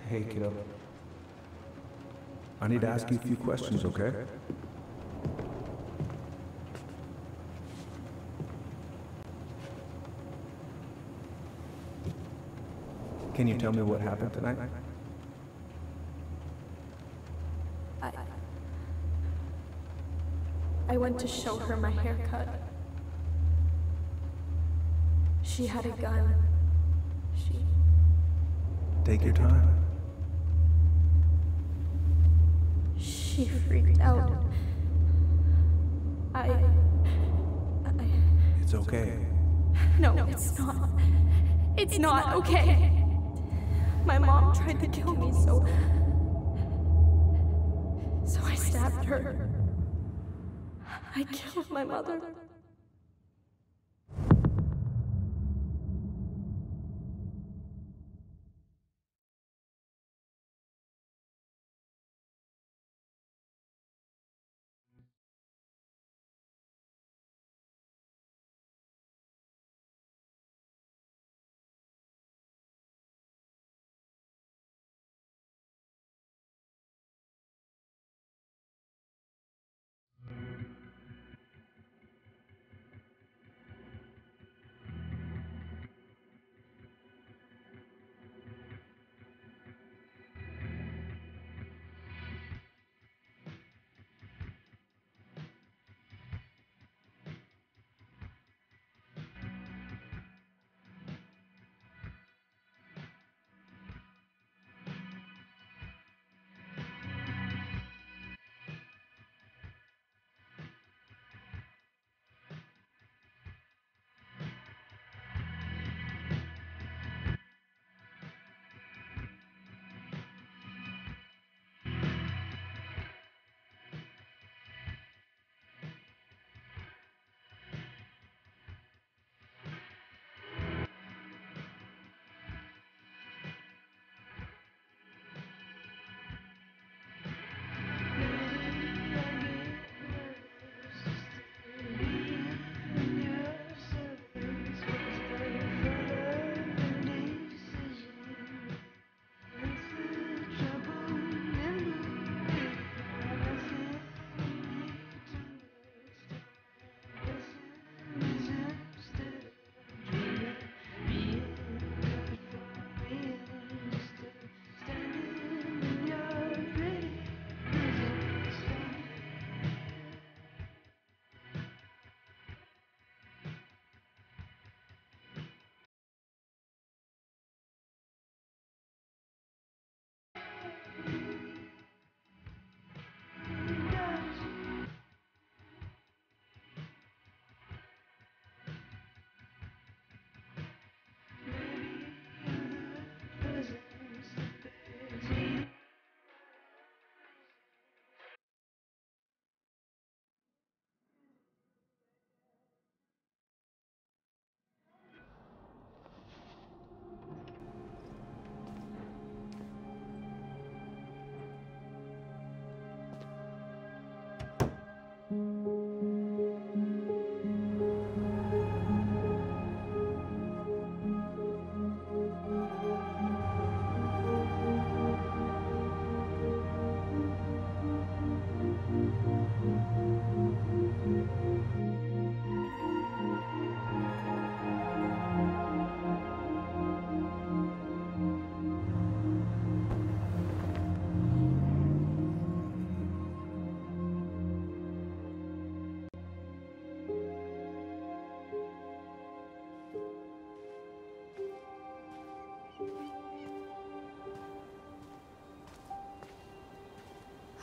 Hey, kiddo. I need to ask you a few questions, okay? Can you tell me what happened tonight? I went to show her my haircut. She had a gun. Take your time. She freaked out. It's okay. No, it's not. It's not okay. My mom tried to kill me, so I stabbed her. I killed my mother.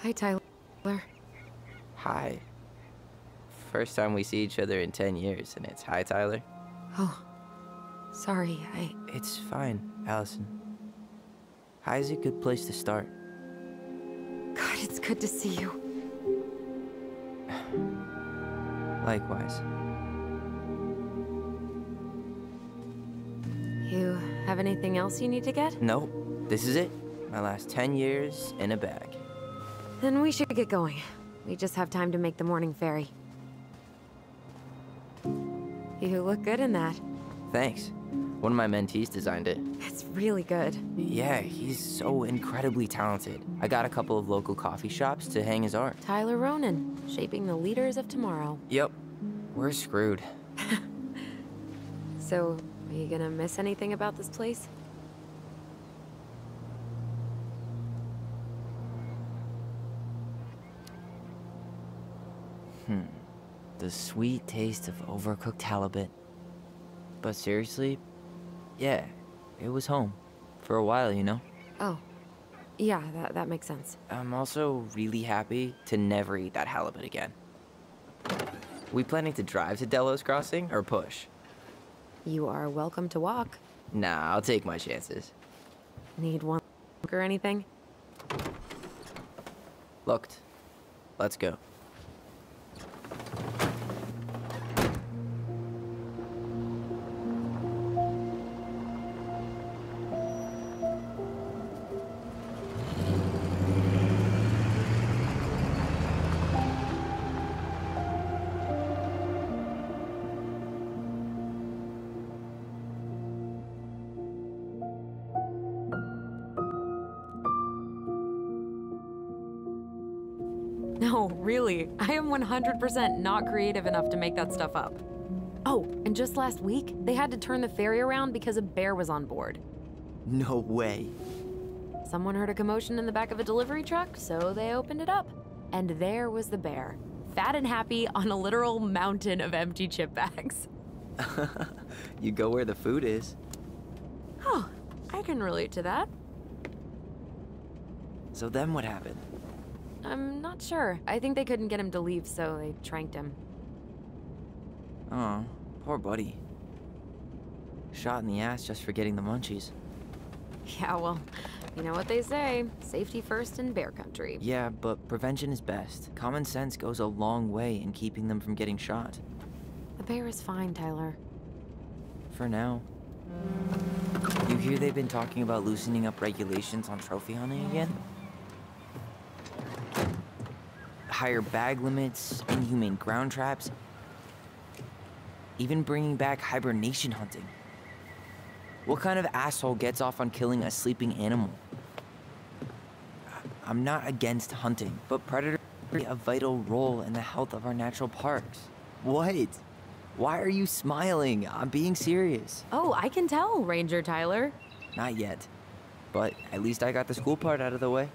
Hi, Tyler. Hi. First time we see each other in 10 years, and it's hi, Tyler. Oh, sorry, It's fine, Allison. Hi is a good place to start. God, it's good to see you. Likewise. You have anything else you need to get? Nope. This is it. My last 10 years in a bag. Then we should get going. We just have time to make the morning ferry. You look good in that. Thanks. One of my mentees designed it. It's really good. Yeah, he's so incredibly talented. I got a couple of local coffee shops to hang his art. Tyler Ronan, shaping the leaders of tomorrow. Yep, we're screwed. So, are you gonna miss anything about this place? The sweet taste of overcooked halibut. But seriously, yeah, it was home. For a while, you know? Oh, yeah, that makes sense. I'm also really happy to never eat that halibut again. We planning to drive to Delos Crossing or push? You are welcome to walk. Nah, I'll take my chances. Need one or anything? Looked. Let's go. No, really. I am 100% not creative enough to make that stuff up. Oh, and just last week, they had to turn the ferry around because a bear was on board. No way. Someone heard a commotion in the back of a delivery truck, so they opened it up. And there was the bear, fat and happy on a literal mountain of empty chip bags. You go where the food is. Oh, I can relate to that. So then what happened? I'm not sure. I think they couldn't get him to leave, so they tranked him. Oh, poor buddy. Shot in the ass just for getting the munchies. Yeah, well, you know what they say. Safety first in bear country. Yeah, but prevention is best. Common sense goes a long way in keeping them from getting shot. The bear is fine, Tyler. For now. You hear they've been talking about loosening up regulations on trophy hunting again? Higher bag limits, inhumane ground traps, even bringing back hibernation hunting. What kind of asshole gets off on killing a sleeping animal? I'm not against hunting, but predators play a vital role in the health of our natural parks. What? Why are you smiling? I'm being serious. Oh, I can tell, Ranger Tyler. Not yet, but at least I got the school part out of the way.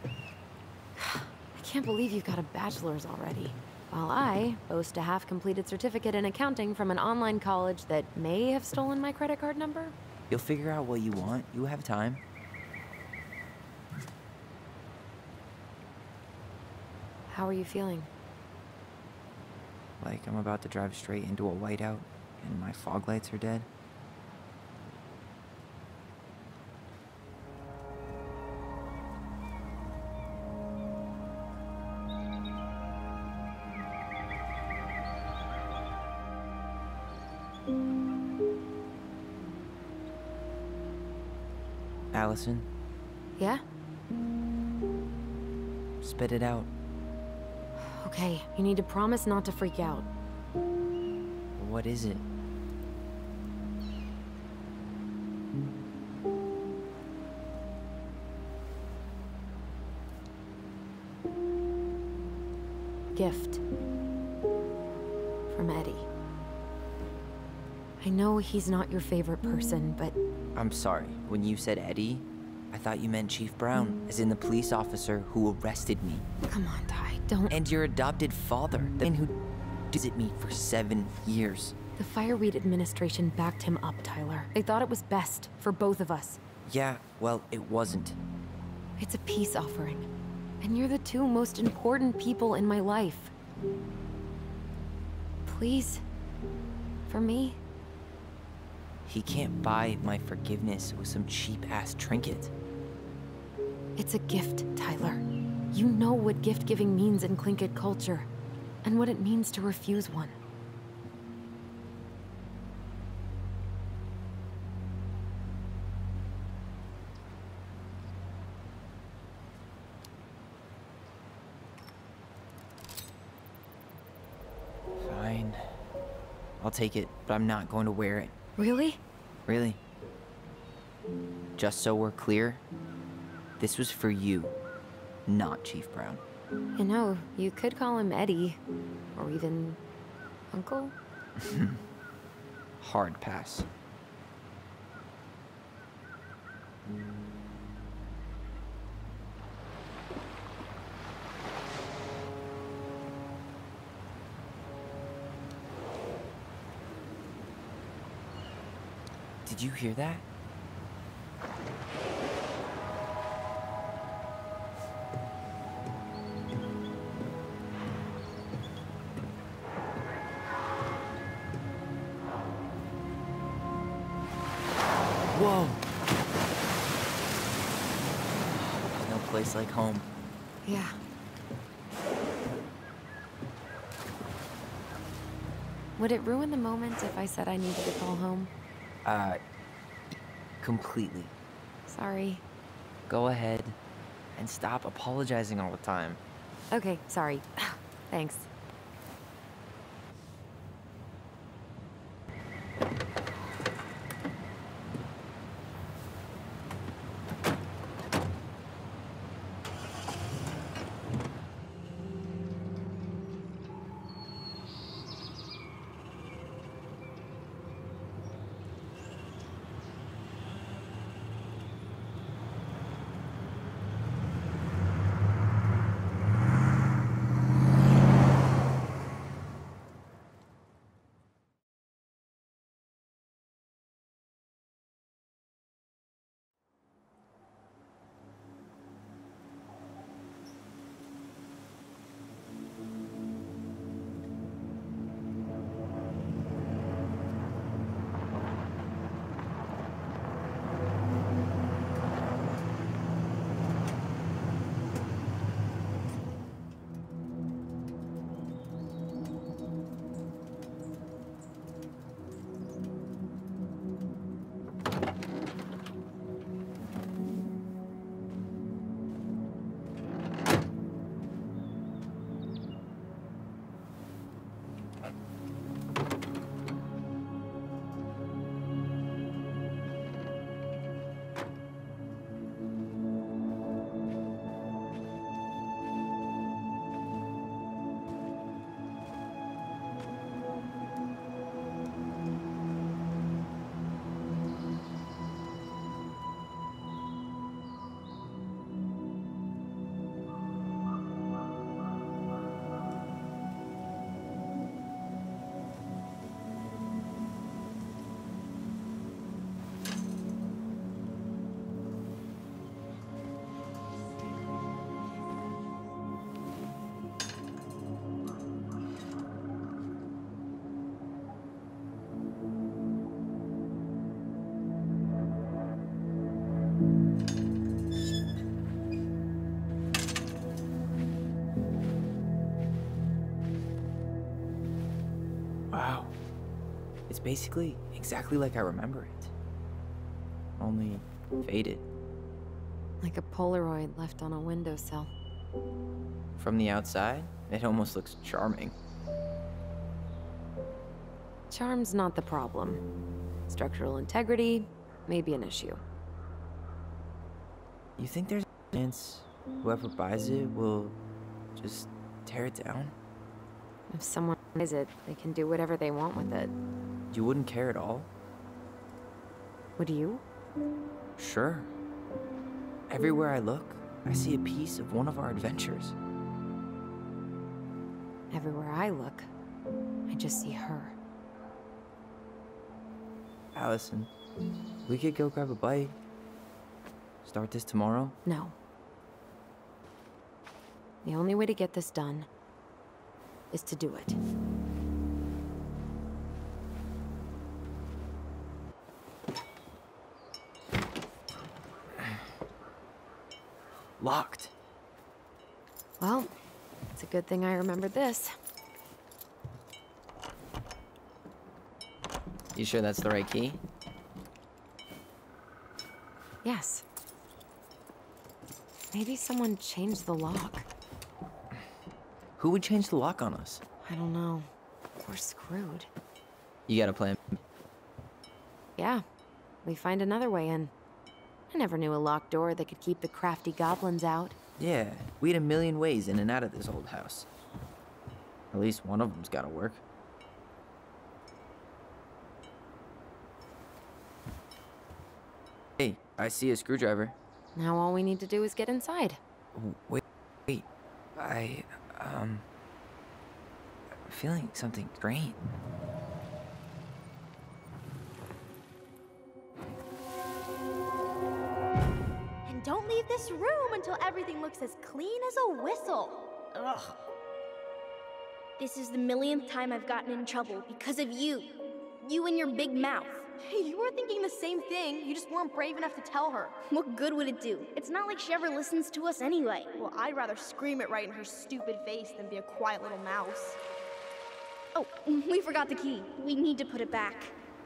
I can't believe you've got a bachelor's already. While I boast a half-completed certificate in accounting from an online college that may have stolen my credit card number. You'll figure out what you want. You have time. How are you feeling? Like I'm about to drive straight into a whiteout and my fog lights are dead. Allison, Yeah? spit it out. Okay, you need to promise not to freak out. What is it? Gift. From Eddie. I know he's not your favorite person, but I'm sorry. When you said Eddie, I thought you meant Chief Brown, as in the police officer who arrested me. come on, Ty, don't. And your adopted father, the man who visited me for 7 years. The Fireweed administration backed him up, Tyler. They thought it was best for both of us. Yeah, well, it wasn't. It's a peace offering. And you're the two most important people in my life. Please? For me? He can't buy my forgiveness with some cheap-ass trinket. It's a gift, Tyler. You know what gift-giving means in Tlingit culture, and what it means to refuse one. Fine. I'll take it, but I'm not going to wear it. Really? Really. Just so we're clear, this was for you, not Chief Brown. You know, you could call him Eddie. Or even... Uncle? Hard pass. Did you hear that? Whoa! No place like home. Yeah. Would it ruin the moment if I said I needed to call home? Completely. Sorry. Go ahead and stop apologizing all the time. Okay, sorry. Thanks. Wow. It's basically exactly like I remember it. Only faded. Like a Polaroid left on a windowsill. From the outside, it almost looks charming. Charm's not the problem. Structural integrity may be an issue. You think there's a chance whoever buys it will just tear it down? If someone buys it, they can do whatever they want with it. You wouldn't care at all? Would you? Sure. Everywhere I look, I see a piece of one of our adventures. Everywhere I look, I just see her. Allison, we could go grab a bite. Start this tomorrow? No. The only way to get this done is to do it. Locked. Well, it's a good thing I remembered this. You sure that's the right key? Yes. Maybe someone changed the lock. Who would change the lock on us? I don't know. We're screwed. You got a plan? Yeah, we find another way in. I never knew a locked door that could keep the crafty goblins out. Yeah, we had a million ways in and out of this old house. At least one of them's gotta work. Hey, I see a screwdriver. Now all we need to do is get inside. Wait. I'm feeling something strange. And don't leave this room until everything looks as clean as a whistle. Ugh. This is the millionth time I've gotten in trouble because of you. You and your big mouth. You were thinking the same thing, you just weren't brave enough to tell her. What good would it do? It's not like she ever listens to us anyway. Well, I'd rather scream it right in her stupid face than be a quiet little mouse. Oh, we forgot the key. We need to put it back.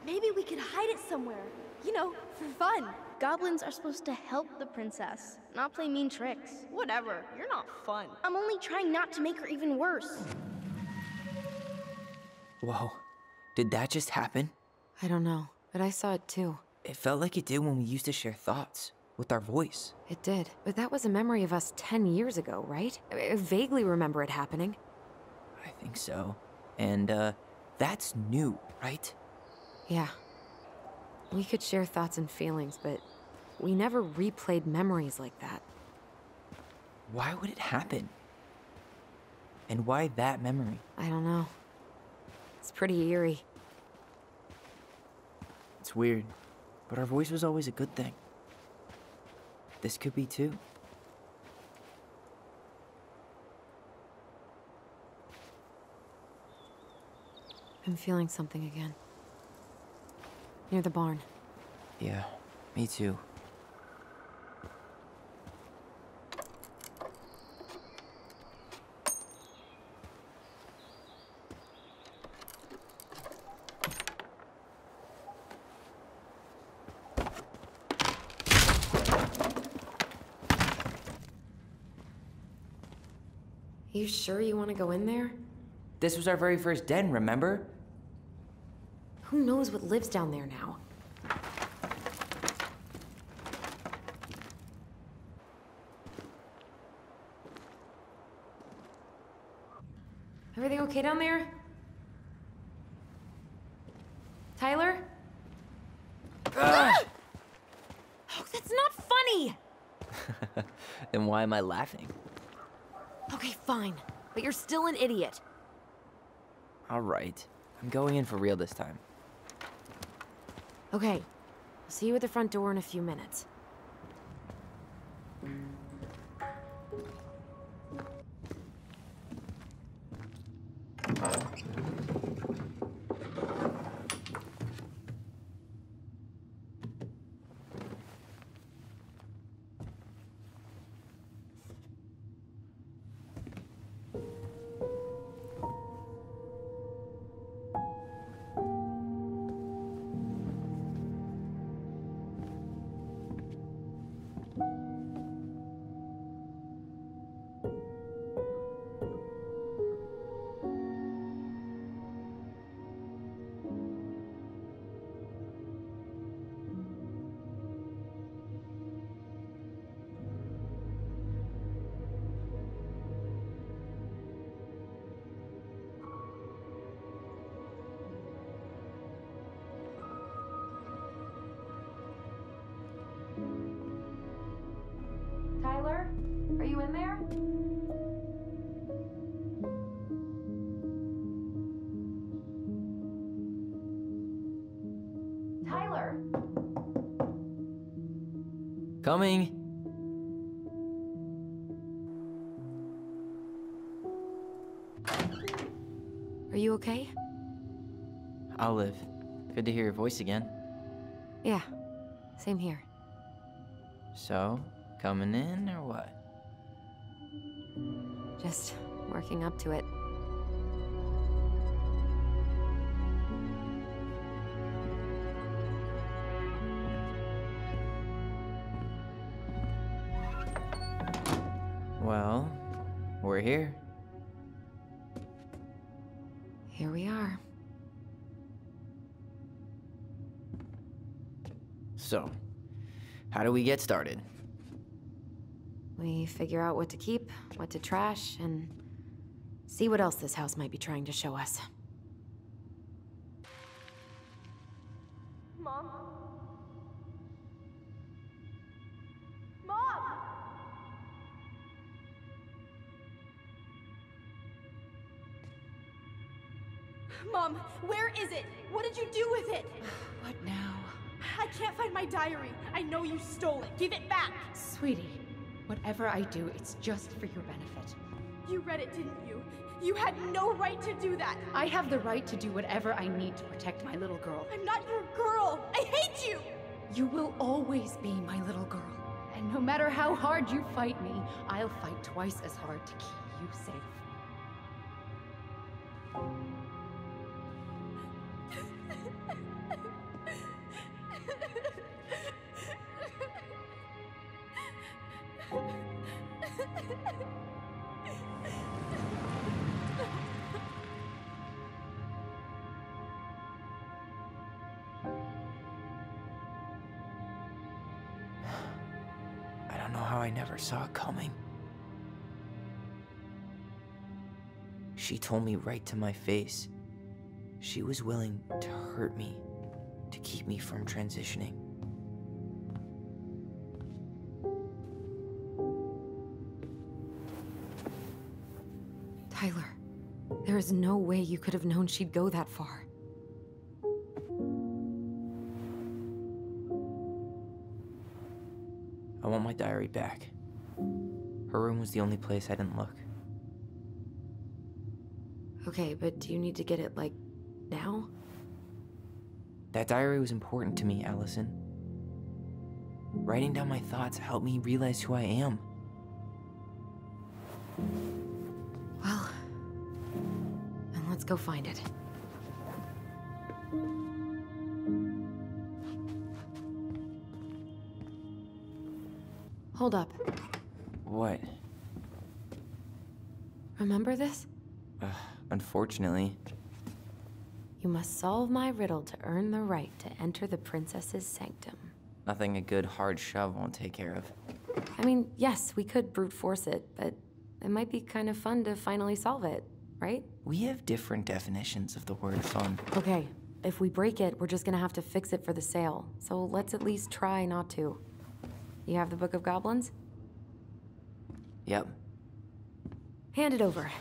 Maybe we could hide it somewhere. You know, for fun. Goblins are supposed to help the princess, not play mean tricks. Whatever, you're not fun. I'm only trying not to make her even worse. Whoa, did that just happen? I don't know, but I saw it too. It felt like it did when we used to share thoughts with our voice. It did, but that was a memory of us 10 years ago, right? I vaguely remember it happening. I think so. And, that's new, right? Yeah. We could share thoughts and feelings, but we never replayed memories like that. Why would it happen? And why that memory? I don't know. It's pretty eerie. It's weird, but our voice was always a good thing. This could be too. I'm feeling something again. Near the barn. Yeah, me too. You sure you want to go in there? This was our very first den, remember? Who knows what lives down there now? Everything okay down there? Tyler? Oh, that's not funny! Then why am I laughing? Okay, fine. But you're still an idiot. All right, I'm going in for real this time. Okay. I'll see you at the front door in a few minutes. Tyler? Are you in there? Tyler? Coming! Are you okay? Olive, good to hear your voice again. Yeah. Same here. So, coming in or what? Just working up to it. Well, we're here. Here we are. So, how do we get started? We figure out what to keep, what to trash, and see what else this house might be trying to show us. Mom? Mom! Mom, where is it? What did you do with it? What now? I can't find my diary. I know you stole it. Give it back. Sweetie, whatever I do, it's just for your benefit. You read it, didn't you? You had no right to do that. I have the right to do whatever I need to protect my little girl. I'm not your girl. I hate you. You will always be my little girl. And no matter how hard you fight me, I'll fight twice as hard to keep you safe. I don't know how I never saw it coming. She told me right to my face. She was willing to hurt me, to keep me from transitioning. Tyler, there is no way you could have known she'd go that far. I want my diary back. Her room was the only place I didn't look. Okay, but do you need to get it, like, now? That diary was important to me, Allison. Writing down my thoughts helped me realize who I am. Well, then let's go find it. Hold up. What? Remember this? Unfortunately. You must solve my riddle to earn the right to enter the princess's sanctum. Nothing a good hard shove won't take care of. I mean, yes, we could brute force it, but it might be kind of fun to finally solve it, right? We have different definitions of the word fun. Okay, if we break it, we're just gonna have to fix it for the sale. So let's at least try not to. You have the Book of Goblins? Yep. Hand it over.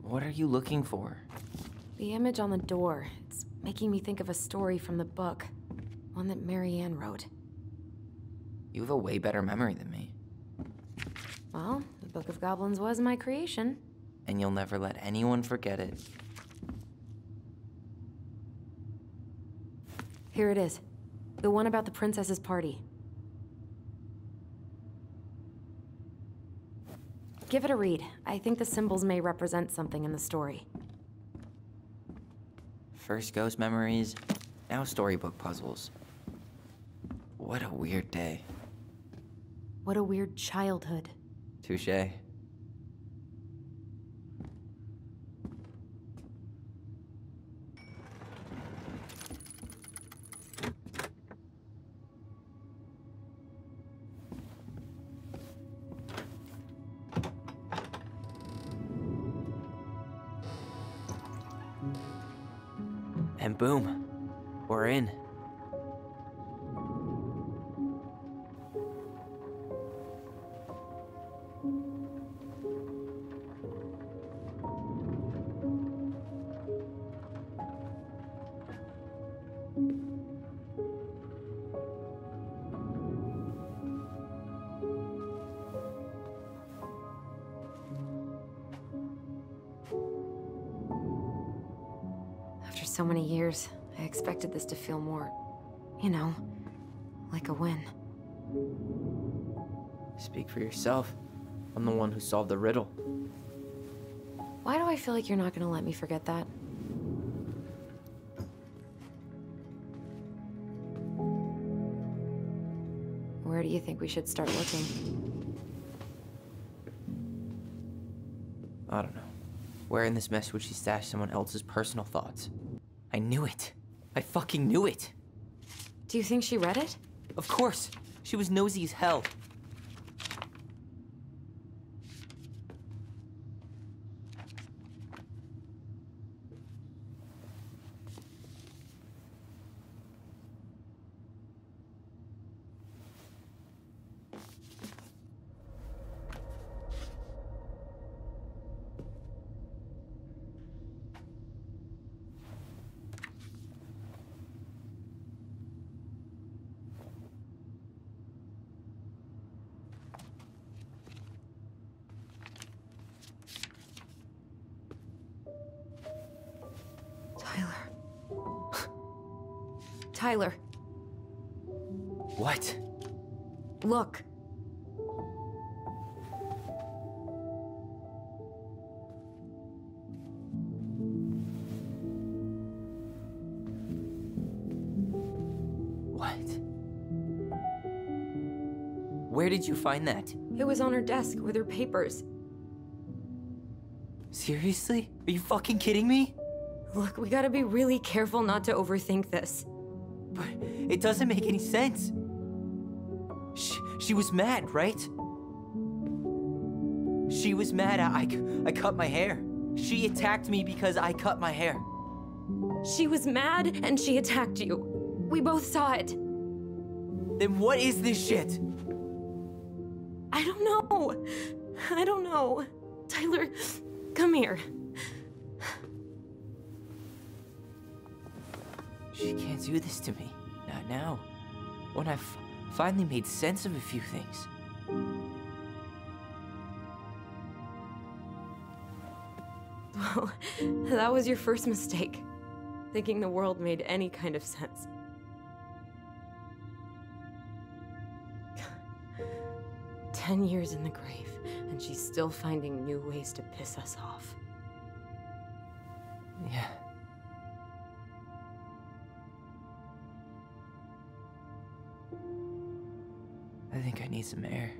What are you looking for? The image on the door. It's making me think of a story from the book. One that Marianne wrote. You have a way better memory than me. Well, the Book of Goblins was my creation. And you'll never let anyone forget it. Here it is. The one about the princess's party. Give it a read. I think the symbols may represent something in the story. First ghost memories, now storybook puzzles. What a weird day. What a weird childhood. Touché. And boom, we're in. After so many years, I expected this to feel more, you know, like a win. Speak for yourself. I'm the one who solved the riddle. Why do I feel like you're not gonna let me forget that? Where do you think we should start looking? I don't know. Where in this mess would she stash someone else's personal thoughts? I knew it. I fucking knew it. Do you think she read it? Of course. She was nosy as hell. Tyler, What? look. What? Where did you find that? It was on her desk with her papers. Seriously? Are you fucking kidding me? Look, we gotta be really careful not to overthink this. But it doesn't make any sense. She was mad, right? She was mad I cut my hair. She attacked me because I cut my hair. She was mad and she attacked you. We both saw it. Then what is this shit? I don't know. I don't know. Tyler, come here. She can't do this to me. Not now. When I've finally made sense of a few things. Well, that was your first mistake. Thinking the world made any kind of sense. "10 years in the grave, and she's still finding new ways to piss us off." Yeah. I think I need some air.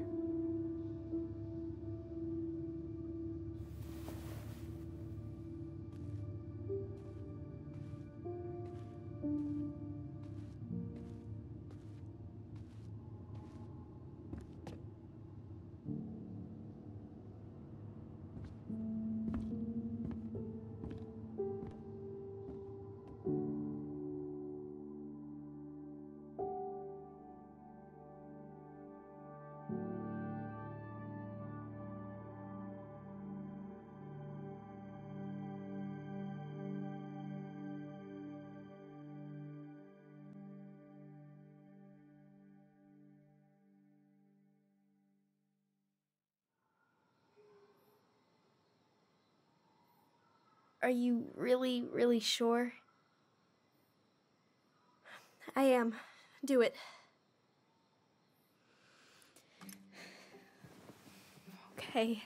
Are you really, really sure? I am. Do it. Okay.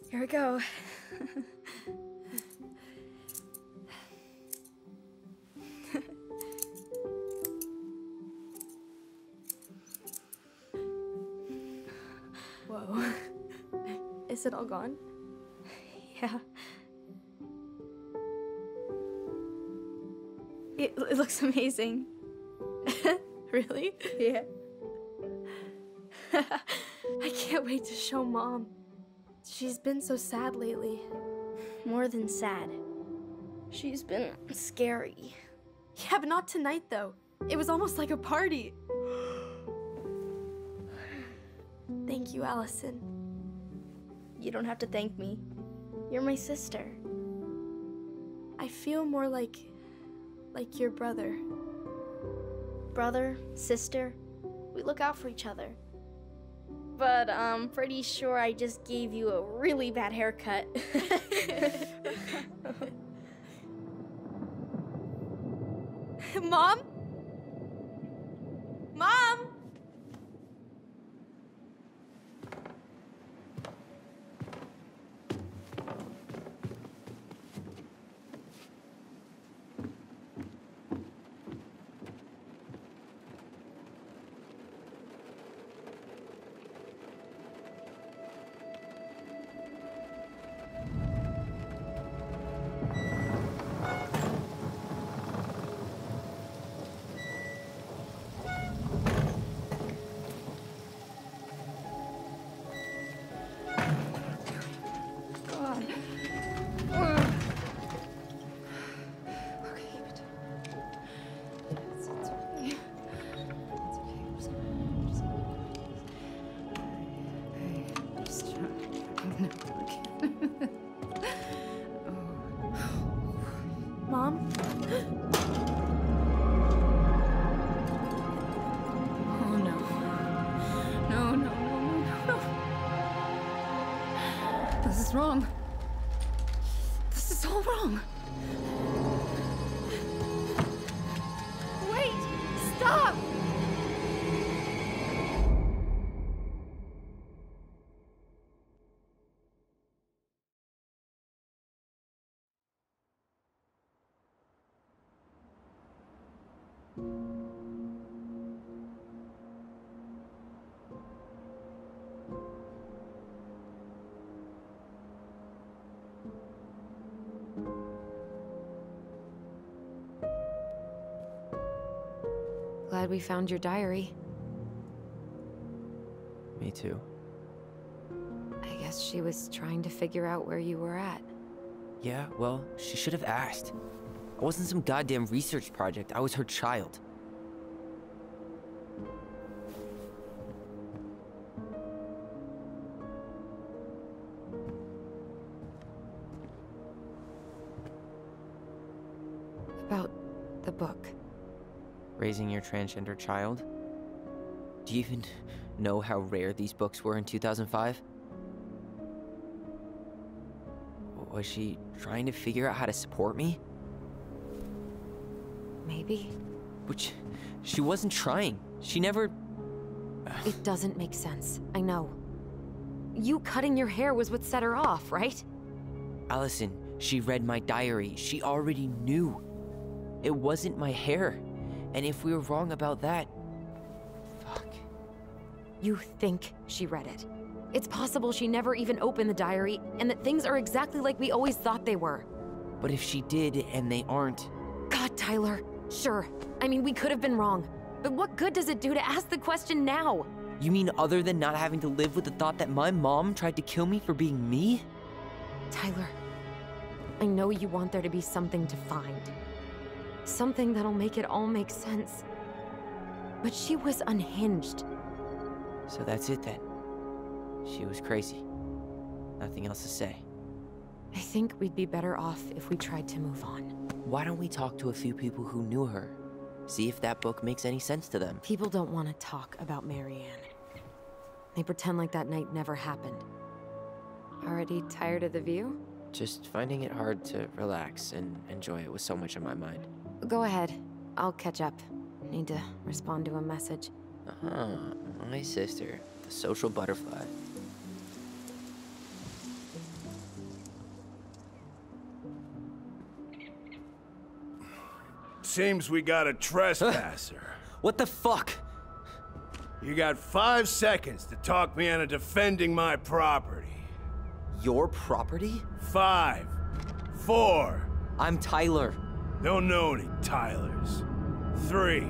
Here we go. Whoa. Is it all gone? Yeah. It looks amazing. Really? Yeah. I can't wait to show Mom. She's been so sad lately. More than sad. She's been scary. Yeah, but not tonight, though. It was almost like a party. Thank you, Allison. You don't have to thank me. You're my sister. I feel more like your brother. Brother, sister, we look out for each other. But I'm pretty sure I just gave you a really bad haircut. Mom? Mom? No, I can't. Mom? Oh no. No, no, no, no, no. This is wrong. This is all wrong. Wait! Stop! Glad we found your diary. Me too. I guess she was trying to figure out where you were at. Yeah, well, she should have asked. I wasn't some goddamn research project. I was her child. About the book. Raising your transgender child? Do you even know how rare these books were in 2005? Was she trying to figure out how to support me? Maybe. Which, she wasn't trying. She never... It doesn't make sense. I know. You cutting your hair was what set her off, right? Allison, she read my diary. She already knew. It wasn't my hair. And if we were wrong about that... Fuck. You think she read it. It's possible she never even opened the diary, and that things are exactly like we always thought they were. But if she did, and they aren't... God, Tyler. Sure. I mean, we could have been wrong. But what good does it do to ask the question now? You mean other than not having to live with the thought that my mom tried to kill me for being me? Tyler, I know you want there to be something to find. Something that'll make it all make sense. But she was unhinged. So that's it then. She was crazy. Nothing else to say. I think we'd be better off if we tried to move on. Why don't we talk to a few people who knew her? See if that book makes any sense to them. People don't want to talk about Marianne. They pretend like that night never happened. Already tired of the view? Just finding it hard to relax and enjoy it with so much on my mind. Go ahead. I'll catch up. Need to respond to a message. My sister, the social butterfly. Seems we got a trespasser. What the fuck? You got 5 seconds to talk me into defending my property. Your property? 5, 4. I'm Tyler. Don't know any Tylers. 3,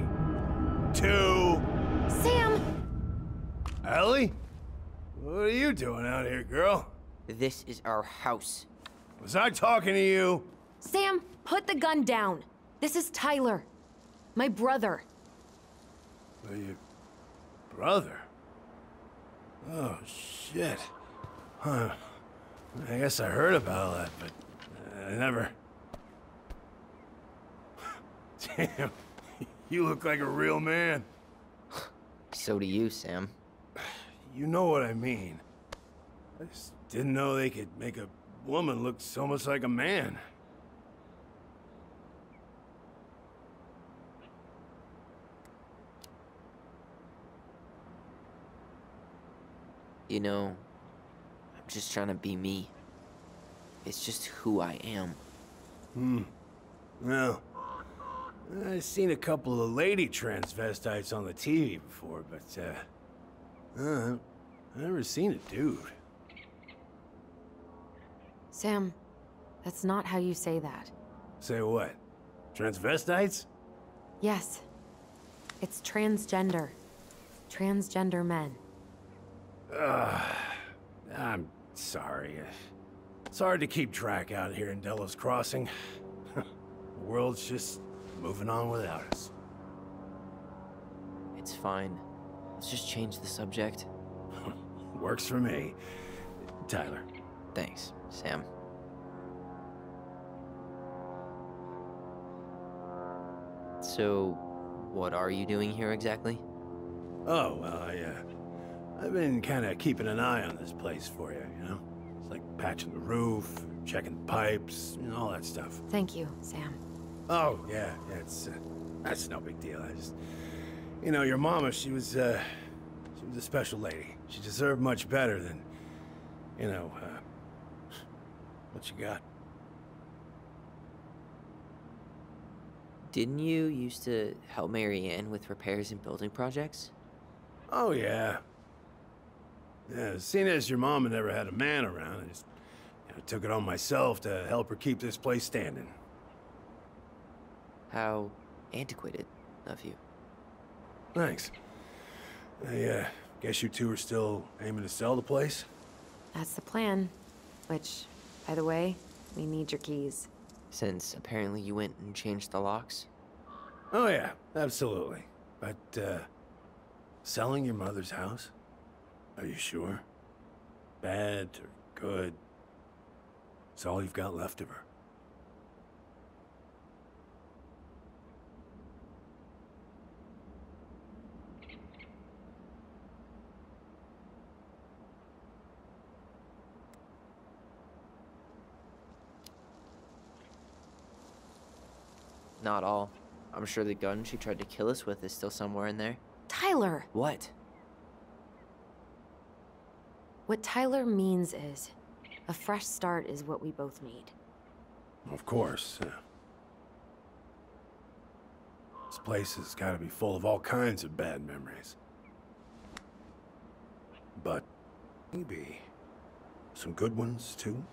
2. Sam! Ellie? What are you doing out here, girl? This is our house. Was I talking to you? Sam, put the gun down. This is Tyler. My brother. Your brother? Oh, shit. Huh. I guess I heard about all that, but I never... Damn, you look like a real man. So do you, Sam. You know what I mean. I just didn't know they could make a woman look so much like a man. You know, I'm just trying to be me. It's just who I am. Well, I've seen a couple of lady transvestites on the TV before, but, I've never seen a dude. Sam, that's not how you say that. Say what? Transvestites? Yes. It's transgender. Transgender men. I'm sorry. It's hard to keep track out here in Delos Crossing. The world's just moving on without us. It's fine. Let's just change the subject. Works for me. Tyler, Thanks, Sam. So, what are you doing here exactly? Oh, well, I've been kind of keeping an eye on this place for you, you know? It's like patching the roof, checking the pipes, and all that stuff. Thank you, Sam. Oh, yeah, that's no big deal. I just, you know, your mama, she was a special lady. She deserved much better than, you know, what you got. Didn't you used to help Mary Ann with repairs and building projects? Oh, yeah. Yeah, seeing as your mama never had a man around, I just took it on myself to help her keep this place standing. How antiquated of you. Thanks. I guess you two are still aiming to sell the place? That's the plan. Which, by the way, we need your keys. Since apparently you went and changed the locks? Oh, yeah, absolutely. But, selling your mother's house? Are you sure? Bad or good? It's all you've got left of her. Not all. I'm sure the gun she tried to kill us with is still somewhere in there. Tyler! What? What Tyler means is, a fresh start is what we both need. Of course. This place has got to be full of all kinds of bad memories. But maybe some good ones, too?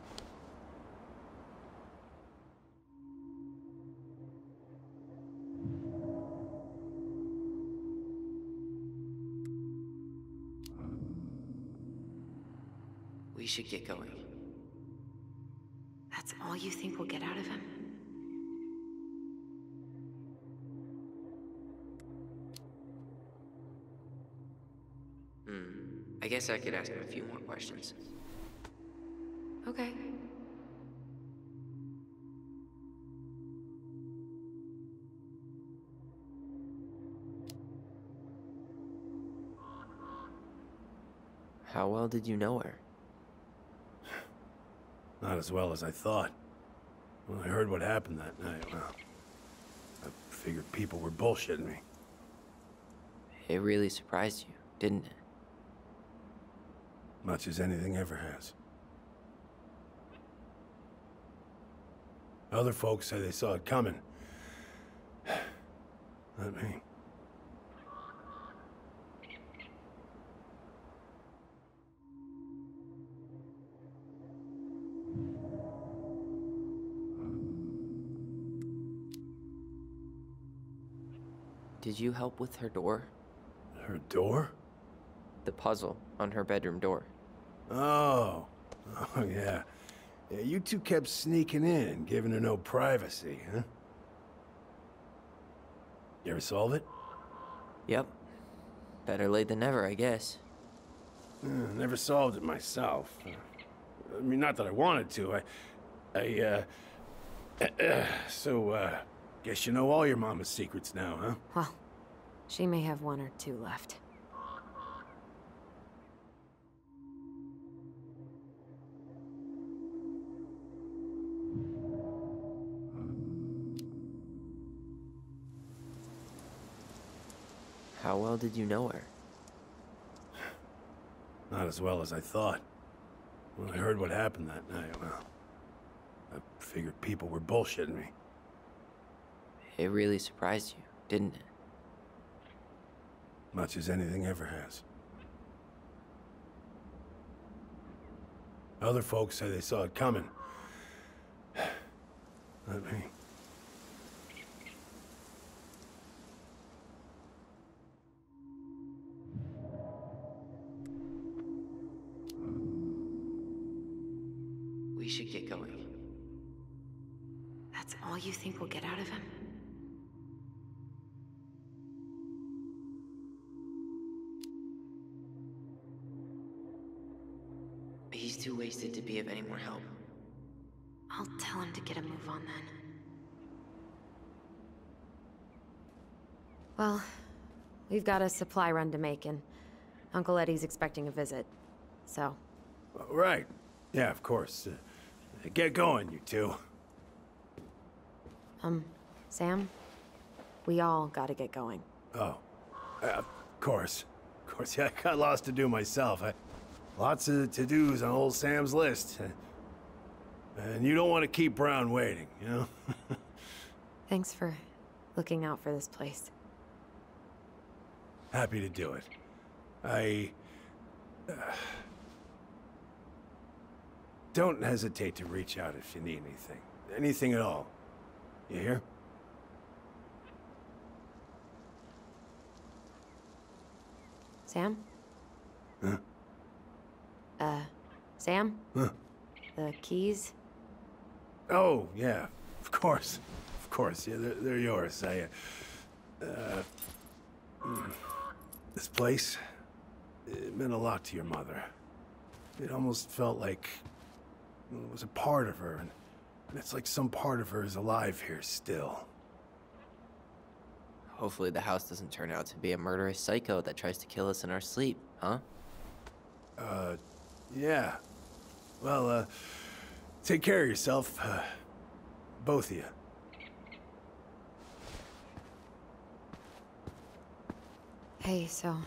We should get going. That's all you think we'll get out of him? I guess I could ask him a few more questions. Okay. How well did you know her? Not as well as I thought. When I heard what happened that night, well, I figured people were bullshitting me. It really surprised you, didn't it? Much as anything ever has. Other folks say they saw it coming. Not me. Did you help with her door? Her door? The puzzle on her bedroom door. Oh. Oh, yeah. Yeah, you two kept sneaking in, giving her no privacy, huh? You ever solve it? Yep. Better late than never, I guess. Never solved it myself. I mean, not that I wanted to. So, guess you know all your mama's secrets now, huh? Well, she may have one or two left. How well did you know her? Not as well as I thought. When I heard what happened that night, well, I figured people were bullshitting me. It really surprised you, didn't it? Much as anything ever has. Other folks say they saw it coming. Not me. We should get going. That's all you think we'll get out of him? He's he's too wasted to be of any more help. I'll tell him to get a move on then. Well, we've got a supply run to make, and Uncle Eddie's expecting a visit. So, Right. Yeah, of course. Get going, you two. Sam? We all gotta get going. Oh, of course. Of course, yeah, I got lots to do myself. Lots of to-dos on old Sam's list. And you don't want to keep Brown waiting, you know? Thanks for looking out for this place. Happy to do it. Don't hesitate to reach out if you need anything. Anything at all. You hear? Sam? Huh? Sam? Huh? The keys? Oh, yeah. Of course. Of course. Yeah, they're yours. This place, it meant a lot to your mother. It almost felt like it was a part of her, and it's like some part of her is alive here still. Hopefully the house doesn't turn out to be a murderous psycho that tries to kill us in our sleep, huh? Yeah. Well, take care of yourself, both of you. Hey, so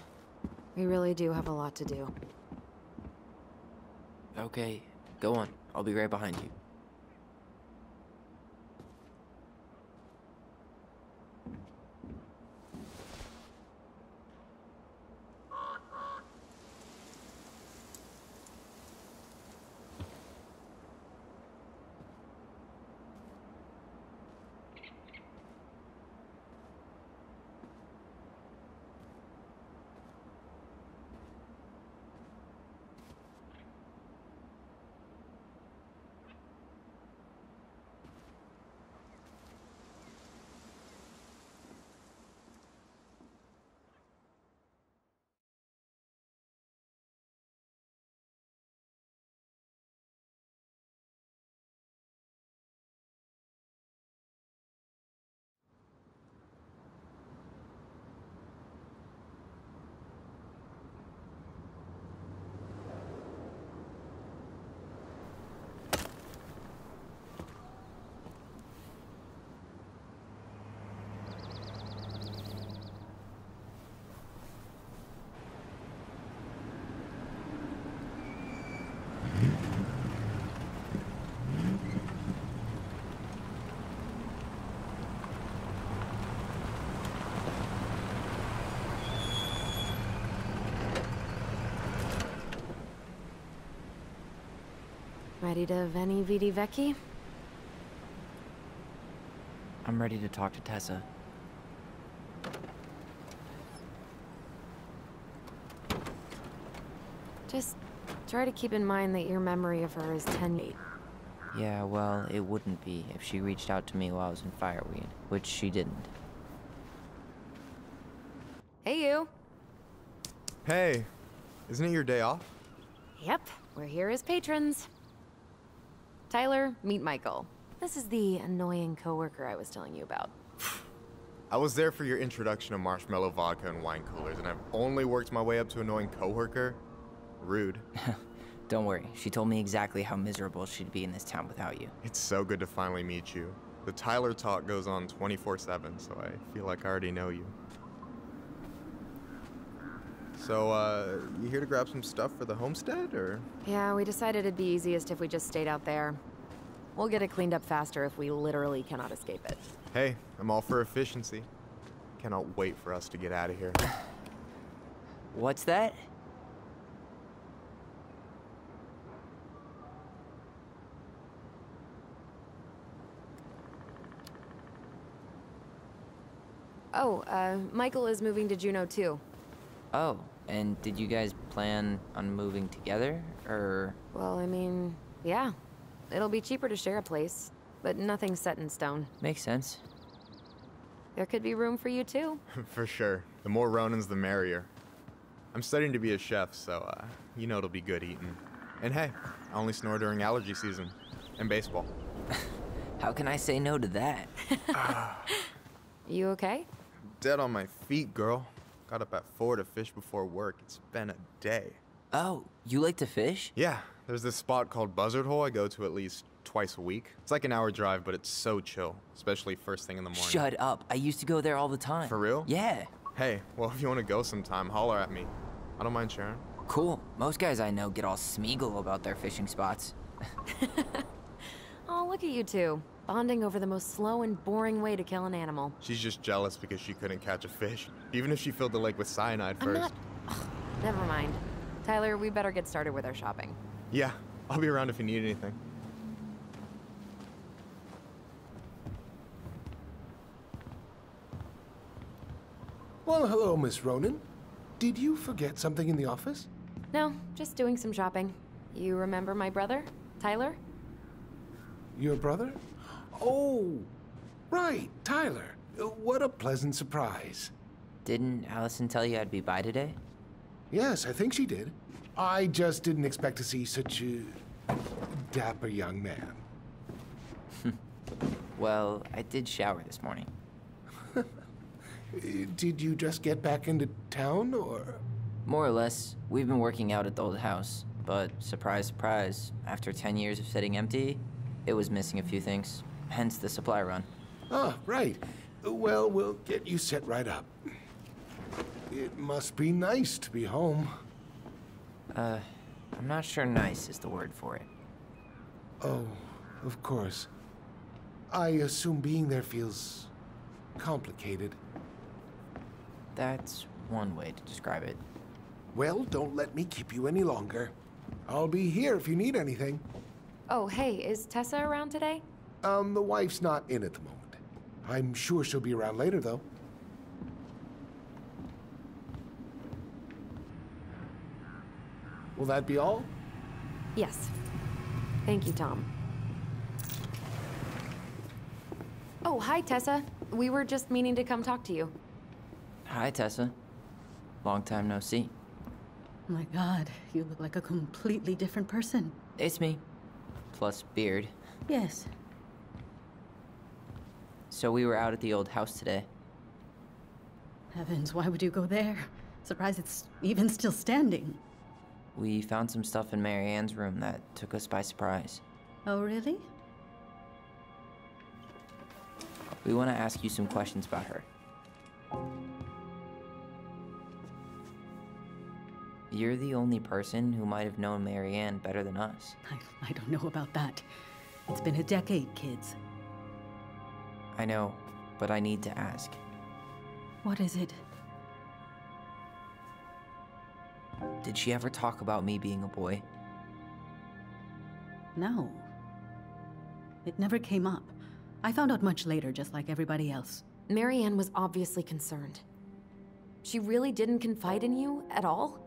we really do have a lot to do. Okay, go on. I'll be right behind you. Ready to Veni Vidi Vici? I'm ready to talk to Tessa. Just try to keep in mind that your memory of her is tenuous. Yeah, well, it wouldn't be if she reached out to me while I was in Fireweed, which she didn't. Hey, you. Hey, isn't it your day off? Yep, we're here as patrons. Tyler, meet Michael. This is the annoying coworker I was telling you about. I was there for your introduction to marshmallow vodka and wine coolers, and I've only worked my way up to annoying coworker. Rude. Don't worry, she told me exactly how miserable she'd be in this town without you. It's so good to finally meet you. The Tyler talk goes on 24/7, so I feel like I already know you. So, you here to grab some stuff for the homestead, or? Yeah, we decided it'd be easiest if we just stayed out there. We'll get it cleaned up faster if we literally cannot escape it. Hey, I'm all for efficiency. Cannot wait for us to get out of here. What's that? Oh, Michael is moving to Juneau too. Oh, and did you guys plan on moving together, or? Well, I mean, yeah. It'll be cheaper to share a place, but nothing's set in stone. Makes sense. There could be room for you too. For sure. The more Ronins, the merrier. I'm studying to be a chef, so, you know it'll be good eating. And hey, I only snore during allergy season and baseball. How can I say no to that? You okay? Dead on my feet, girl. Got up at 4 to fish before work. It's been a day. Oh, you like to fish? Yeah, there's this spot called Buzzard Hole I go to at least twice a week. It's like an hour drive, but it's so chill, especially first thing in the morning. Shut up. I used to go there all the time. For real? Yeah. Hey, well, if you want to go sometime, holler at me. I don't mind sharing. Cool. Most guys I know get all Smeagol about their fishing spots. Oh, look at you two. Bonding over the most slow and boring way to kill an animal. She's just jealous because she couldn't catch a fish, even if she filled the lake with cyanide I'm first. not... Ugh, never mind. Tyler, we better get started with our shopping. Yeah, I'll be around if you need anything. Well, hello, Miss Ronan. Did you forget something in the office? No, just doing some shopping. You remember my brother, Tyler? Your brother? Oh, right, Tyler. What a pleasant surprise. Didn't Allison tell you I'd be by today? Yes, I think she did. I just didn't expect to see such a dapper young man. Well, I did shower this morning. Did you just get back into town, or...? More or less. We've been working out at the old house, but surprise, surprise, after 10 years of sitting empty, it was missing a few things, hence the supply run. Ah, right. Well, we'll get you set right up. It must be nice to be home. I'm not sure nice is the word for it. Oh, of course. I assume being there feels complicated. That's one way to describe it. Well, don't let me keep you any longer. I'll be here if you need anything. Oh, hey, is Tessa around today? The wife's not in at the moment. I'm sure she'll be around later, though. Will that be all? Yes. Thank you, Tom. Oh, hi, Tessa. We were just meaning to come talk to you. Hi, Tessa. Long time no see. My God, you look like a completely different person. It's me. Plus beard. Yes. So we were out at the old house today. Heavens, why would you go there? Surprised it's even still standing. We found some stuff in Mary Ann's room that took us by surprise. Oh, really? We want to ask you some questions about her. You're the only person who might have known Mary Ann better than us. I don't know about that. It's been a decade, kids. I know, but I need to ask. What is it? Did she ever talk about me being a boy? No. It never came up. I found out much later, just like everybody else. Mary Ann was obviously concerned. She really didn't confide in you at all?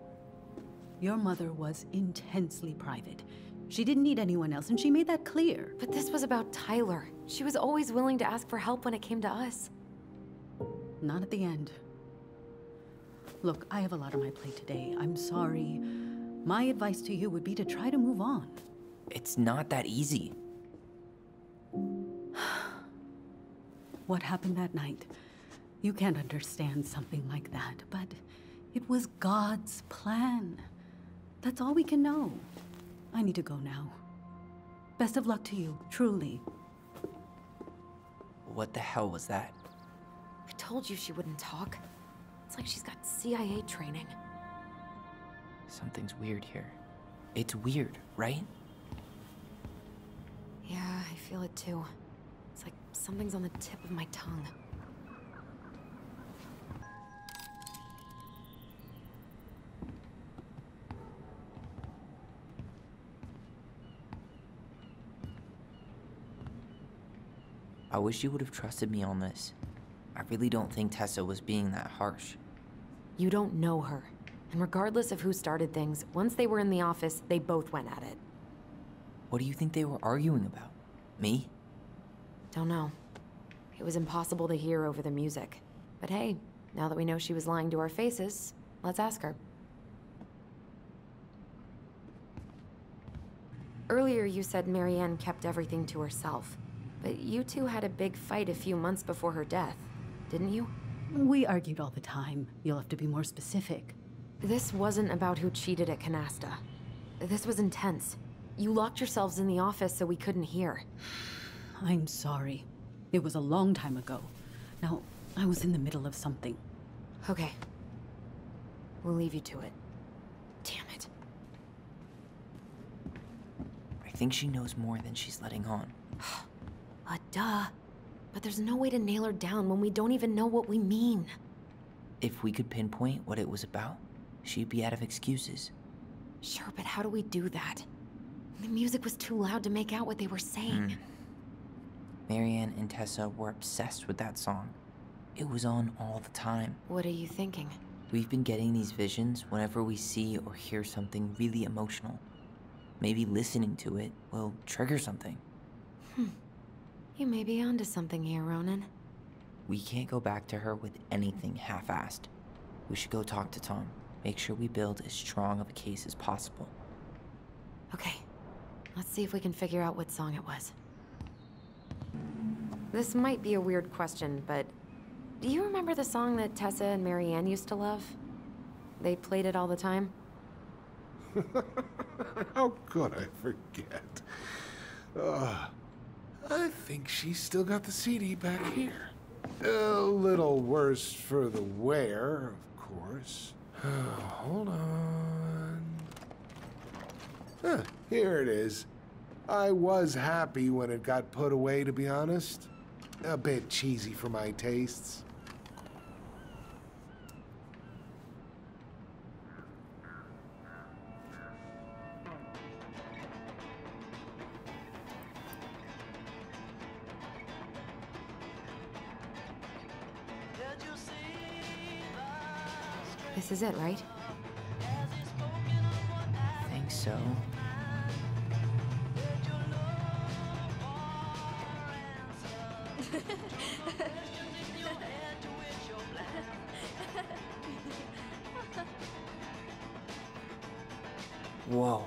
Your mother was intensely private. She didn't need anyone else, and she made that clear. But this was about Tyler. She was always willing to ask for help when it came to us. Not at the end. Look, I have a lot on my plate today. I'm sorry. My advice to you would be to try to move on. It's not that easy. What happened that night? You can't understand something like that, but it was God's plan. That's all we can know. I need to go now. Best of luck to you, truly. What the hell was that? I told you she wouldn't talk. It's like she's got CIA training. Something's weird here. It's weird, right? Yeah, I feel it too. It's like something's on the tip of my tongue. I wish you would have trusted me on this. I really don't think Tessa was being that harsh. You don't know her. And regardless of who started things, once they were in the office, they both went at it. What do you think they were arguing about? Me? Don't know. It was impossible to hear over the music. But hey, now that we know she was lying to our faces, let's ask her. Earlier you said Marianne kept everything to herself. But you two had a big fight a few months before her death, didn't you? We argued all the time. You'll have to be more specific. This wasn't about who cheated at Canasta. This was intense. You locked yourselves in the office so we couldn't hear. I'm sorry. It was a long time ago. Now, I was in the middle of something. Okay. We'll leave you to it. Damn it. I think she knows more than she's letting on. Duh. But there's no way to nail her down when we don't even know what we mean. If we could pinpoint what it was about, she'd be out of excuses. Sure, but how do we do that? The music was too loud to make out what they were saying. Marianne and Tessa were obsessed with that song. It was on all the time. What are you thinking? We've been getting these visions whenever we see or hear something really emotional. Maybe listening to it will trigger something. You may be onto something here, Ronan. We can't go back to her with anything half-assed. We should go talk to Tom. Make sure we build as strong of a case as possible. Okay. Let's see if we can figure out what song it was. This might be a weird question, but do you remember the song that Tessa and Marianne used to love? They played it all the time? How could I forget? I think she's still got the CD back here. A little worse for the wear, of course. Hold on. Here it is. I was happy when it got put away, to be honest. A bit cheesy for my tastes. This is it, right? I think so. Whoa.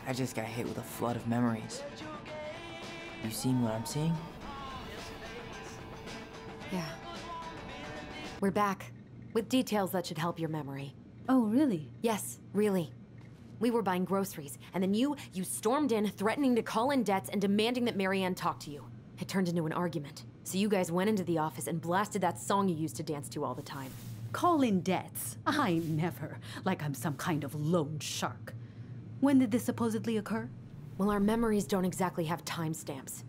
I just got hit with a flood of memories. You seeing what I'm seeing? Yeah. We're back. With details that should help your memory. Oh, really? Yes, really. We were buying groceries, and then you stormed in, threatening to call in debts and demanding that Marianne talk to you. It turned into an argument. So you guys went into the office and blasted that song you used to dance to all the time. Call in debts? I never. Like I'm some kind of loan shark. When did this supposedly occur? Well, our memories don't exactly have timestamps.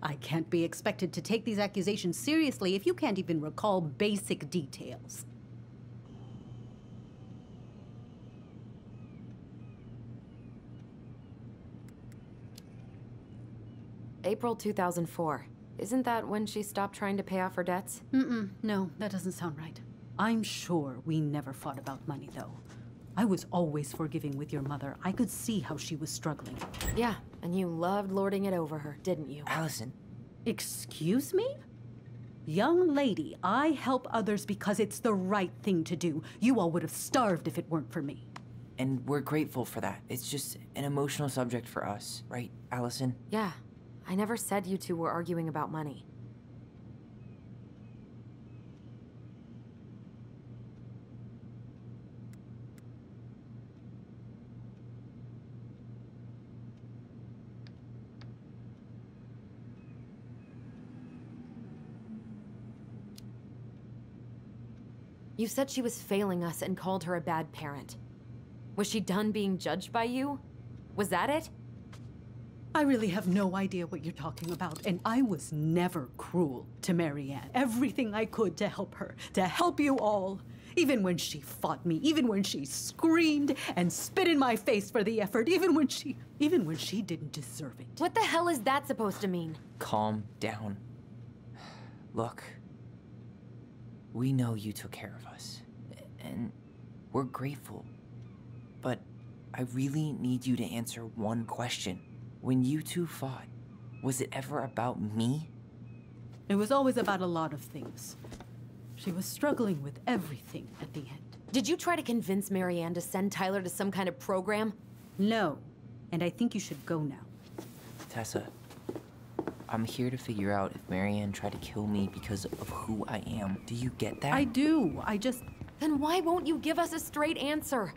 I can't be expected to take these accusations seriously if you can't even recall basic details. April 2004. Isn't that when she stopped trying to pay off her debts? No, that doesn't sound right. I'm sure we never fought about money, though. I was always forgiving with your mother. I could see how she was struggling. Yeah, and you loved lording it over her, didn't you? Allison. Excuse me? Young lady, I help others because it's the right thing to do. You all would have starved if it weren't for me. And we're grateful for that. It's just an emotional subject for us, right, Allison? Yeah. I never said you two were arguing about money. You said she was failing us and called her a bad parent. Was she done being judged by you? Was that it? I really have no idea what you're talking about, and I was never cruel to Marianne. Everything I could to help her, to help you all. Even when she fought me, even when she screamed and spit in my face for the effort, even when she didn't deserve it. What the hell is that supposed to mean? Calm down. Look, we know you took care of us, and we're grateful. But I really need you to answer one question. When you two fought, was it ever about me? It was always about a lot of things. She was struggling with everything at the end. Did you try to convince Marianne to send Tyler to some kind of program? No. and I think you should go now. Tessa, I'm here to figure out if Marianne tried to kill me because of who I am. Do you get that? I do. Then why won't you give us a straight answer?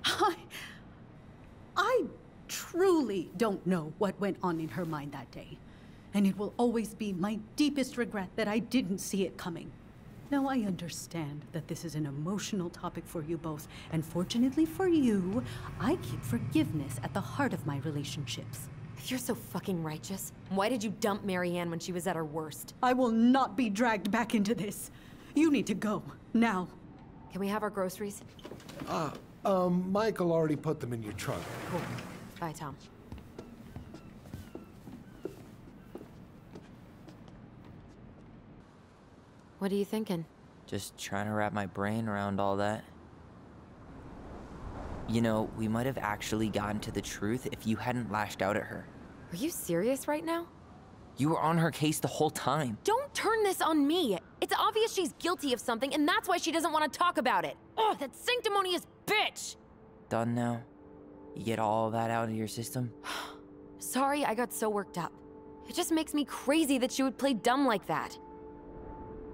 I truly don't know what went on in her mind that day. And it will always be my deepest regret that I didn't see it coming. Now, I understand that this is an emotional topic for you both, and fortunately for you, I keep forgiveness at the heart of my relationships. If you're so fucking righteous, why did you dump Marianne when she was at her worst? I will not be dragged back into this. You need to go, now. Can we have our groceries? Michael already put them in your trunk. Cool. Bye, Tom. What are you thinking? Just trying to wrap my brain around all that. You know, we might have actually gotten to the truth if you hadn't lashed out at her. Are you serious right now? You were on her case the whole time. Don't turn this on me! It's obvious she's guilty of something, and that's why she doesn't want to talk about it! Ugh, that sanctimonious bitch! Done now? You get all that out of your system? Sorry I got so worked up. It just makes me crazy that she would play dumb like that.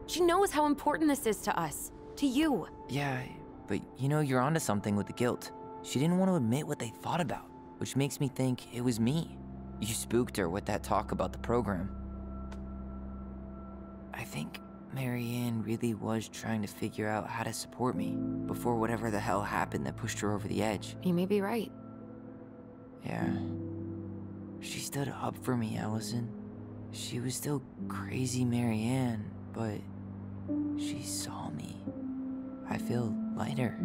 She knows how important this is to us. To you. Yeah, but you know, you're onto something with the guilt. She didn't want to admit what they thought about, which makes me think it was me. You spooked her with that talk about the program. I think Marianne really was trying to figure out how to support me before whatever the hell happened that pushed her over the edge. You may be right. Yeah. She stood up for me, Allison. She was still crazy Marianne, but she saw me. I feel lighter.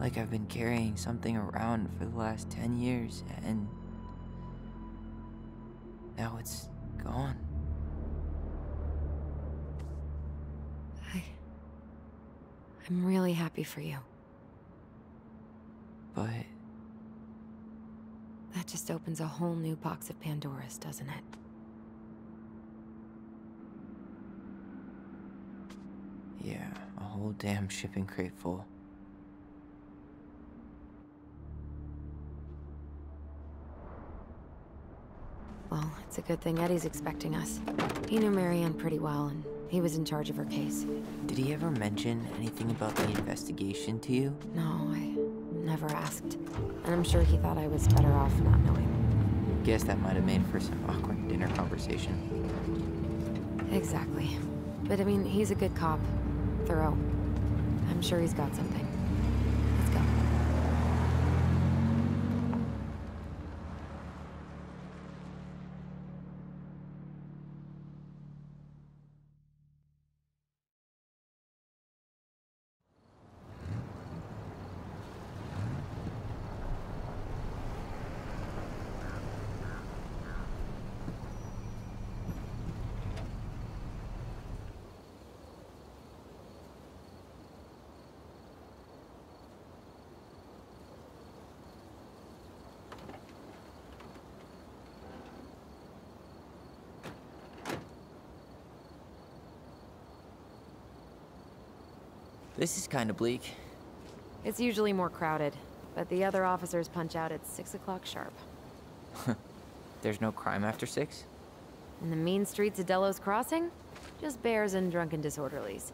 Like I've been carrying something around for the last 10 years, and now it's gone. I'm really happy for you. But that just opens a whole new box of Pandora's, doesn't it? yeah, a whole damn shipping crate full. Well, it's a good thing Eddie's expecting us. He knew Marianne pretty well, and he was in charge of her case. Did he ever mention anything about the investigation to you? No, I never asked. And I'm sure he thought I was better off not knowing. Guess that might have made for some awkward dinner conversation. Exactly. But I mean, he's a good cop. Thorough. I'm sure he's got something. Let's go. This is kind of bleak. It's usually more crowded, but the other officers punch out at 6 o'clock sharp. There's no crime after 6? In the mean streets of Delos Crossing, just bears and drunken disorderlies.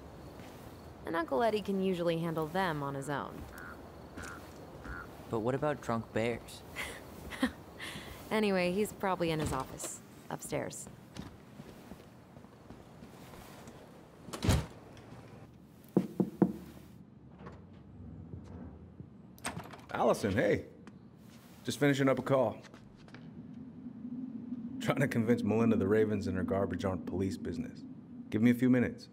And Uncle Eddie can usually handle them on his own. But what about drunk bears? Anyway, he's probably in his office, upstairs. Allison, hey. Just finishing up a call. Trying to convince Melinda the Ravens and her garbage aren't police business. Give me a few minutes.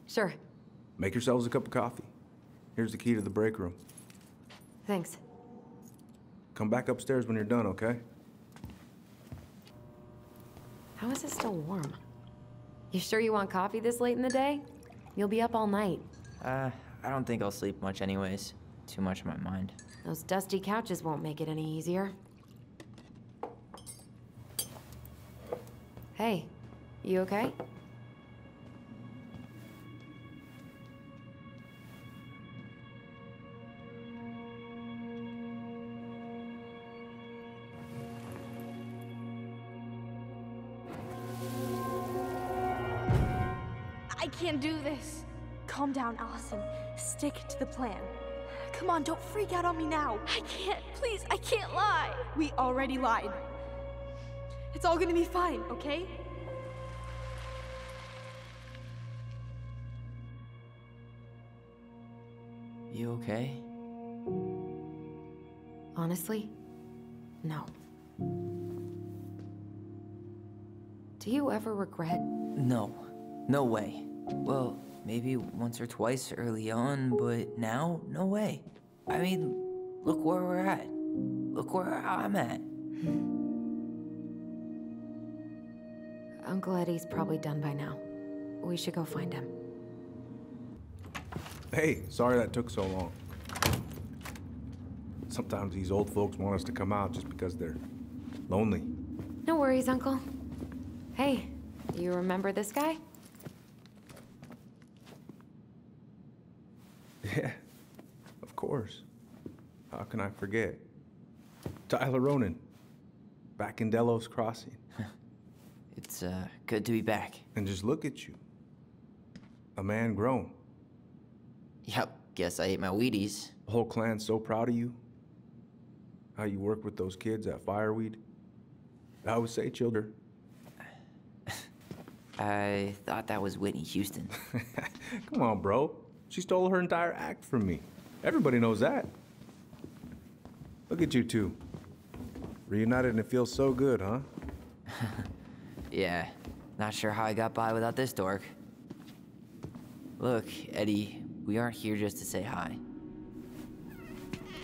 Sure. Make yourselves a cup of coffee. Here's the key to the break room. Thanks. Come back upstairs when you're done, okay? How is it still warm? You sure you want coffee this late in the day? You'll be up all night. I don't think I'll sleep much anyways. Too much on my mind. Those dusty couches won't make it any easier. Hey, you okay? I can't do this. Calm down, Allison. Stick to the plan. Come on, don't freak out on me now. I can't. Please, I can't lie. We already lied. It's all gonna be fine, okay? You okay? Honestly, no. Do you ever regret? No. No way. Well, maybe once or twice early on, but now, no way. I mean, look where we're at. Look where I'm at. Uncle Eddie's probably done by now. We should go find him. Hey, sorry that took so long. Sometimes these old folks want us to come out just because they're lonely. No worries, Uncle. Hey, you remember this guy? Yeah, of course. How can I forget? Tyler Ronan, back in Delos Crossing. It's, good to be back. And just look at you. A man grown. Yep, guess I ate my Wheaties. The whole clan's so proud of you. How you work with those kids at Fireweed. I would say childer. I thought that was Whitney Houston. Come on, bro. She stole her entire act from me. Everybody knows that. Look at you two. Reunited and it feels so good, huh? Yeah, not sure how I got by without this dork. Look, Eddie, we aren't here just to say hi.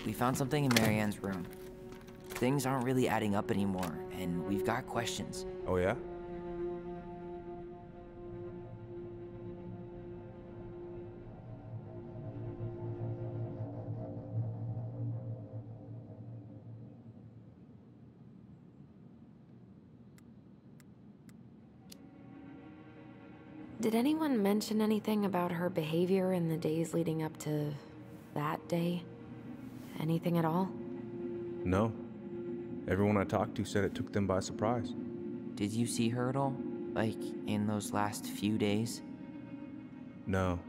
We found something in Marianne's room. Things aren't really adding up anymore, and we've got questions. Oh, yeah? Did anyone mention anything about her behavior in the days leading up to that day? Anything at all? No. Everyone I talked to said it took them by surprise. Did you see her at all? Like, in those last few days? No.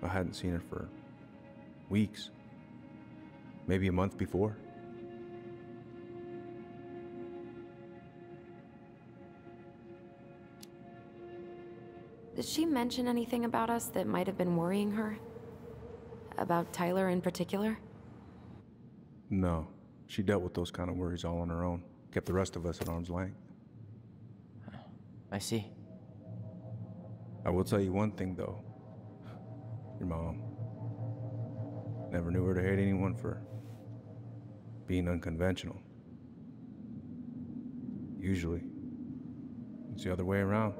I hadn't seen her for weeks. Maybe a month before. Did she mention anything about us that might have been worrying her? About Tyler in particular? No. She dealt with those kind of worries all on her own. Kept the rest of us at arm's length. I see. I will tell you one thing, though. Your mom. Never knew her to hate anyone for being unconventional. Usually, it's the other way around.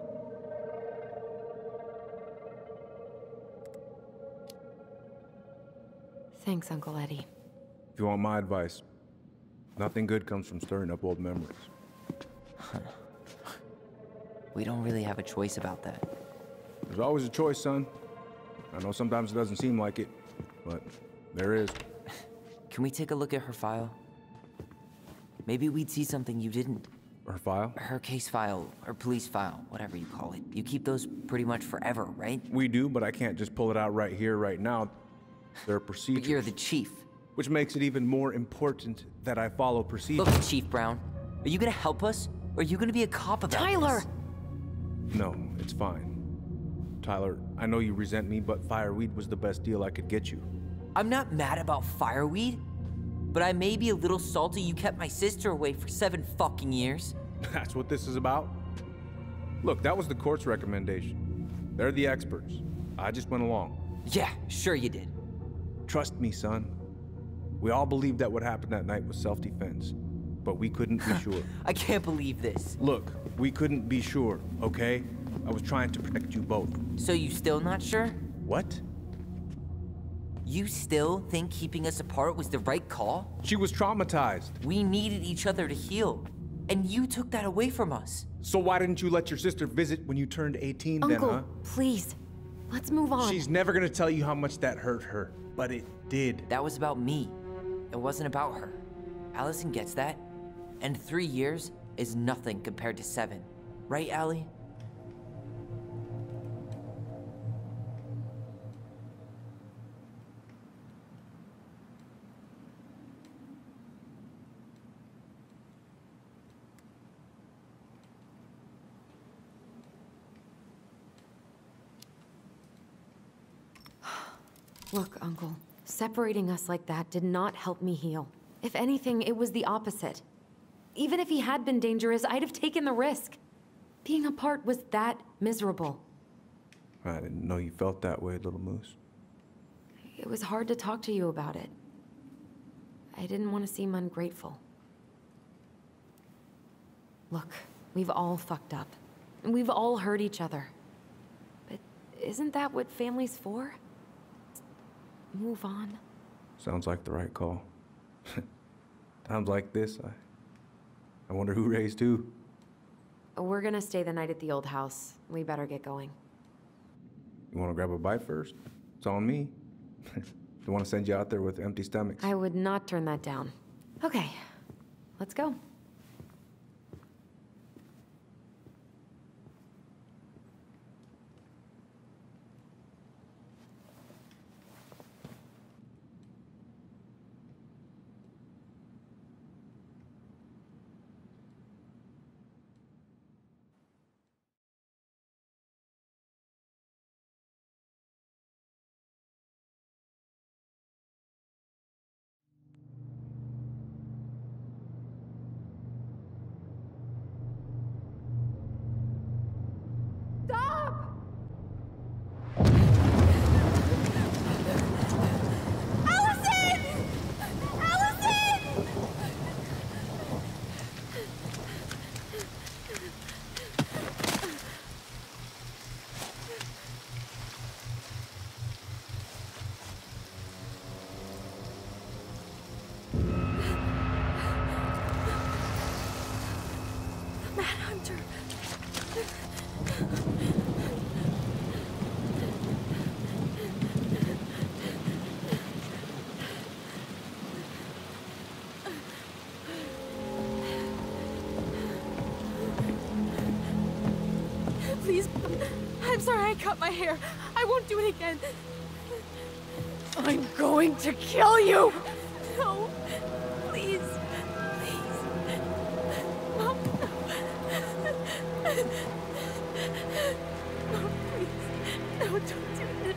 Thanks, Uncle Eddie. If you want my advice, nothing good comes from stirring up old memories. We don't really have a choice about that. There's always a choice, son. I know sometimes it doesn't seem like it, but there is. Can we take a look at her file? Maybe we'd see something you didn't. Her file? Her case file, or police file, whatever you call it. You keep those pretty much forever, right? We do, but I can't just pull it out right here, right now. There are procedures. But you're the chief. Which makes it even more important that I follow procedures. Look, Chief Brown, are you gonna help us? Or are you gonna be a cop about Tyler! this? No, it's fine. Tyler, I know you resent me, but Fireweed was the best deal I could get you. I'm not mad about Fireweed, but I may be a little salty you kept my sister away for 7 fucking years. That's what this is about? Look, that was the court's recommendation. They're the experts. I just went along. Yeah, sure you did. Trust me, son. We all believed that what happened that night was self-defense, but we couldn't be sure. I can't believe this. Look, we couldn't be sure, okay? I was trying to protect you both. So you still not sure? What? You still think keeping us apart was the right call? She was traumatized. We needed each other to heal, and you took that away from us. So why didn't you let your sister visit when you turned 18 then, huh? Uncle, please. Let's move on. She's never gonna tell you how much that hurt her, but it did. That was about me. It wasn't about her. Allison gets that. And 3 years is nothing compared to 7. Right, Allie? Look, Uncle, separating us like that did not help me heal. If anything, it was the opposite. Even if he had been dangerous, I'd have taken the risk. Being apart was that miserable. I didn't know you felt that way, Little Moose. It was hard to talk to you about it. I didn't want to seem ungrateful. Look, we've all fucked up. And we've all hurt each other. But isn't that what family's for? Move on. Sounds like the right call. Times like this, I wonder who raised who. We're gonna stay the night at the old house. We better get going. You want to grab a bite first? It's on me. Don't want to send you out there with empty stomachs. I would not turn that down. Okay, let's go. Please, I'm sorry I cut my hair. I won't do it again. I'm going to kill you! No, please, please. Mom, no. Mom, please. No, don't do this.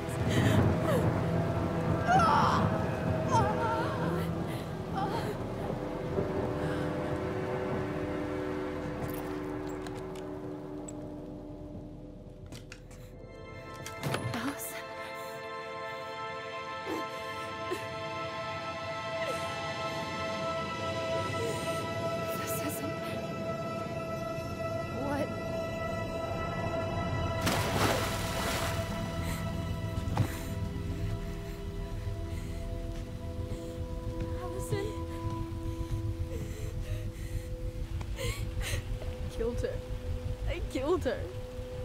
I killed her.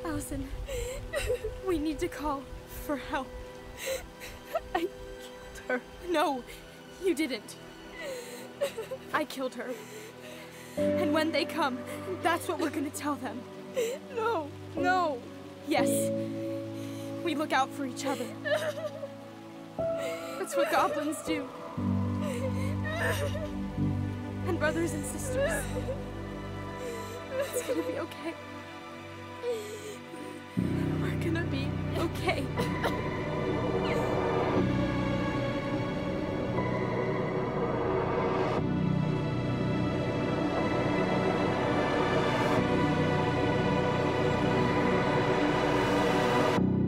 Allison, we need to call for help. I killed her. No, you didn't. I killed her. And when they come, that's what we're gonna tell them. No, no. Yes, we look out for each other. That's what goblins do. And brothers and sisters. It's gonna be okay.